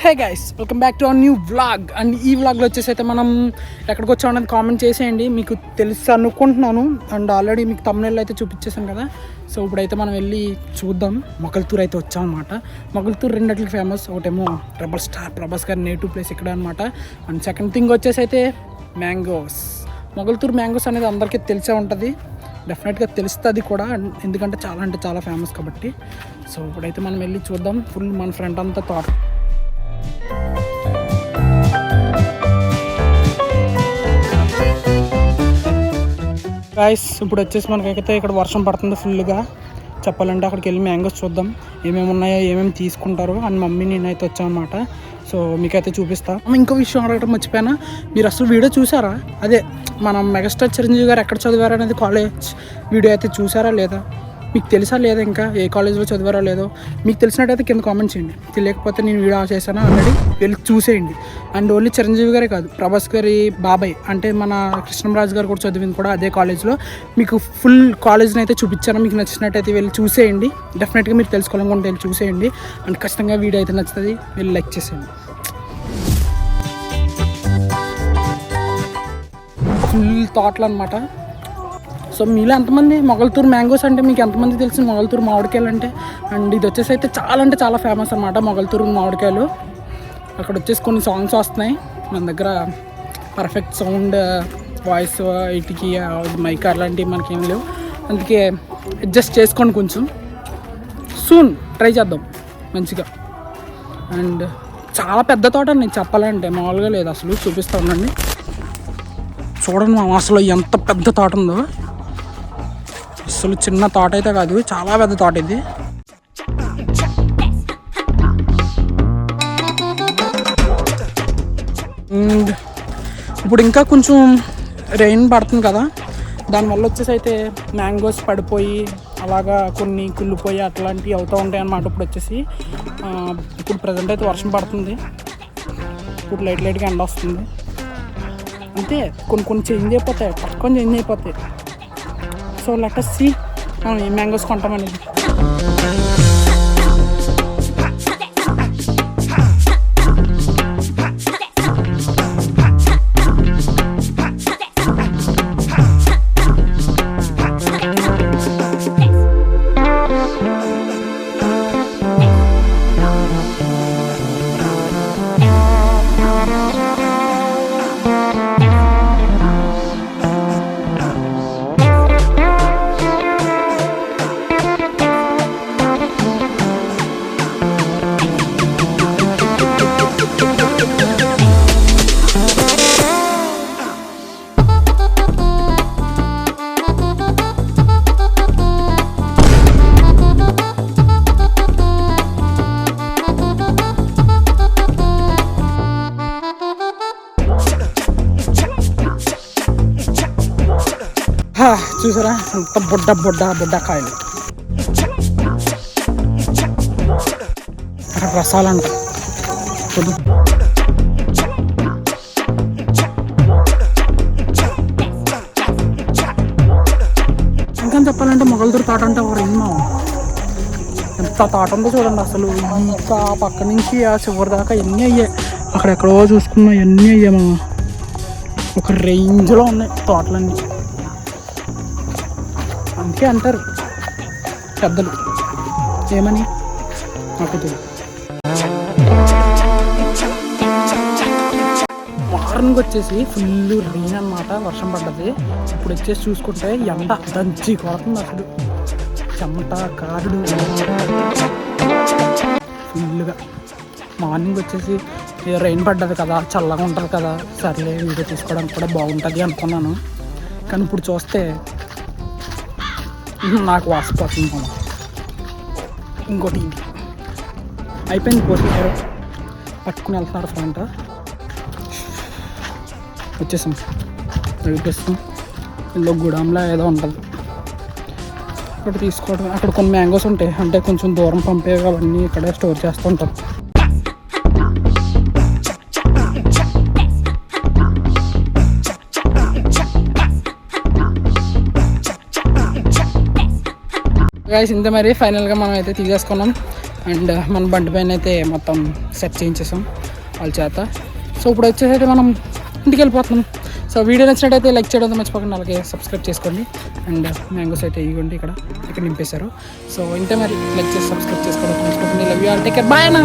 Hey guys, welcome back to our new vlog. And ఈ వ్లాగ్లో వచ్చేసి అయితే మనం ఎక్కడికి వచ్చాం అనేది కామెంట్ చేసేయండి. మీకు తెలుసు అనుకుంటున్నాను. అండ్ ఆల్రెడీ మీకు తమ్ముళ్ళు అయితే చూపించేసాను కదా. సో ఇప్పుడైతే మనం వెళ్ళి చూద్దాం. మొగల్తూరు అయితే వచ్చాం అనమాట. మొగల్తూరు రెండిట్లకి ఫేమస్. ఒకటేమో రెబల్ స్టార్ ప్రభాస్ గారి నేటివ్ ప్లేస్ ఇక్కడ అనమాట. అండ్ సెకండ్ థింగ్ వచ్చేసి అయితే మ్యాంగోస్. మొగల్తూరు మ్యాంగోస్ అనేది అందరికీ తెలిసే ఉంటుంది. డెఫినెట్గా తెలుస్తుంది కూడా, ఎందుకంటే చాలా ఫేమస్ కాబట్టి. సో ఇప్పుడైతే మనం వెళ్ళి చూద్దాం. ఫుల్ మన ఫ్రెండ్ అంతా తోట. గాయస్, ఇప్పుడు వచ్చేసి మనకైతే ఇక్కడ వర్షం పడుతుంది ఫుల్గా. చెప్పాలంటే అక్కడికి వెళ్ళి మ్యాంగోస్ చూద్దాం, ఏమేమి ఉన్నాయో, ఏమేమి తీసుకుంటారో అని మమ్మీ నేనైతే వచ్చామన్నమాట. సో మీకైతే చూపిస్తా. ఇంకో విషయం అడగడం మర్చిపోయినా, మీరు అసలు వీడియో చూసారా? అదే మనం మెగాస్టార్ చిరంజీవి గారు ఎక్కడ చదివారు అనేది కాలేజ్ వీడియో అయితే చూసారా లేదా? మీకు తెలుసా లేదా? ఇంకా ఏ కాలేజ్లో చదివారో లేదో మీకు తెలిసినట్టయితే కింద కామెంట్ చేయండి. తెలియకపోతే నేను వీడియో చేశాను ఆల్రెడీ, వెళ్ళి చూసేయండి. అండ్ ఓన్లీ చిరంజీవి గారే కాదు, ప్రభాస్ గారి బాబాయ్ అంటే మన కృష్ణరాజు గారు కూడా చదివింది కూడా అదే కాలేజ్లో. మీకు ఫుల్ కాలేజ్ని అయితే చూపించాను. మీకు నచ్చినట్టయితే వెళ్ళి చూసేయండి. డెఫినెట్గా మీరు తెలుసుకోవాలనుకుంటే వెళ్ళి చూసేయండి. అండ్ ఖచ్చితంగా వీడియో అయితే నచ్చుతుంది, వెళ్ళి లైక్ చేసేయండి. ఫుల్ తోటలు అనమాట. సో మీలో ఎంతమంది మొగల్తూరు మ్యాంగోస్ అంటే మీకు ఎంతమంది తెలిసిన మొగల్తూరు మామిడికాయలు అంటే? అండ్ ఇది వచ్చేసి అయితే చాలా ఫేమస్ అనమాట మొగల్తూరు మామిడికాయలు. అక్కడ వచ్చేసి కొన్ని సాంగ్స్ వస్తున్నాయి. మన దగ్గర పర్ఫెక్ట్ సౌండ్ వాయిస్ ఇటుకి మైక్ అలాంటివి మనకేం లేవు, అందుకే అడ్జస్ట్ చేసుకోండి కొంచెం. సూన్ ట్రై చేద్దాం మంచిగా. అండ్ చాలా పెద్ద తోట నేను చెప్పాలంటే, మామూలుగా లేదు అసలు. చూపిస్తా ఉండండి, చూడండి మా అసలు ఎంత పెద్ద తోట ఉందో. అసలు చిన్న తోట అయితే కాదు, చాలా పెద్ద తోట ఇది. అండ్ ఇప్పుడు ఇంకా కొంచెం రెయిన్ పడుతుంది కదా, దానివల్ల వచ్చేసి అయితే మ్యాంగోస్ పడిపోయి అలాగా కొన్ని కుళ్ళిపోయి అట్లాంటివి అవుతూ ఉంటాయి అన్నమాట. ఇప్పుడు వచ్చేసి ఇప్పుడు ప్రజెంట్ అయితే వర్షం పడుతుంది. ఇప్పుడు లైట్గా ఎండ వస్తుంది. అంతే, కొన్ని చేంజ్ అయిపోతాయి, పక్కన చేంజ్ అయిపోతాయి. సో లెట్ us see మనం ఈ మ్యాంగోస్ కొంటామనేది. చూసారా అంత బుడ్డ కాయలు. అక్కడ రసాలంట. ఇంకా చెప్పాలంటే మొగల్తూరు తోట అంటే ఒక రింగ్ ఎంత తోట ఉందో చూడండి. అసలు ఇంకా పక్క నుంచి ఆ చివరి దాకా ఎన్ని అయ్యాయి. అక్కడెక్కడో చూసుకున్నా ఎన్ని అయ్యామా, ఒక రేంజ్లో ఉన్నాయి తోటలన్నీ. అందుకే అంటారు పెద్దలు, ఏమని నాకు తెలియదు. మార్నింగ్ వచ్చేసి ఫుల్ రెయిన్ అనమాట, వర్షం పడ్డది. ఇప్పుడు వచ్చేసి చూసుకుంటే ఎండ దంచి కొడుతుంది. అసలు చెమట కారుడు ఫుల్గా. మార్నింగ్ వచ్చేసి రెయిన్ పడ్డది కదా, చల్లగా ఉంటుంది కదా, సర్లే వీడియో తీసుకోవడానికి కూడా బాగుంటుంది అనుకున్నాను. కానీ ఇప్పుడు చూస్తే నాకు వాసిపోతుంది. ఇంకోటి అయిపోయింది, పోసేసారు, పట్టుకుని వెళ్తున్నారు ఫ్రంట్. వచ్చేసాం, వెళ్ళిపిస్తాం. ఇందులో గుడాంలా ఏదో ఉంటుంది, ఇక్కడ తీసుకోవడం. అక్కడ కొన్ని మ్యాంగోస్ ఉంటాయి, అంటే కొంచెం దూరం పంపేవి, అవన్నీ ఇక్కడే స్టోర్ చేస్తూ ఉంటారు. గైస్ ఇంత మరి ఫైనల్గా మనం అయితే తీసేసుకున్నాం. అండ్ మన బండి పైన అయితే మొత్తం సెట్ చేయించేసాం వాళ్ళ చేత. సో ఇప్పుడు వచ్చేసి అయితే మనం ఇంటికి వెళ్ళిపోతున్నాం. సో వీడియో నచ్చినట్టయితే లైక్ చేయడం మర్చిపోకండి, అలాగే సబ్స్క్రైబ్ చేసుకోండి. అండ్ మ్యాంగోస్ అయితే ఇవ్వండి ఇక్కడ నింపేశారు. సో ఇంతే మరి, లైక్ చేసి సబ్స్క్రైబ్ చేసుకోవడం మర్చిపోకండి. Love you all, take care, bye అన్న.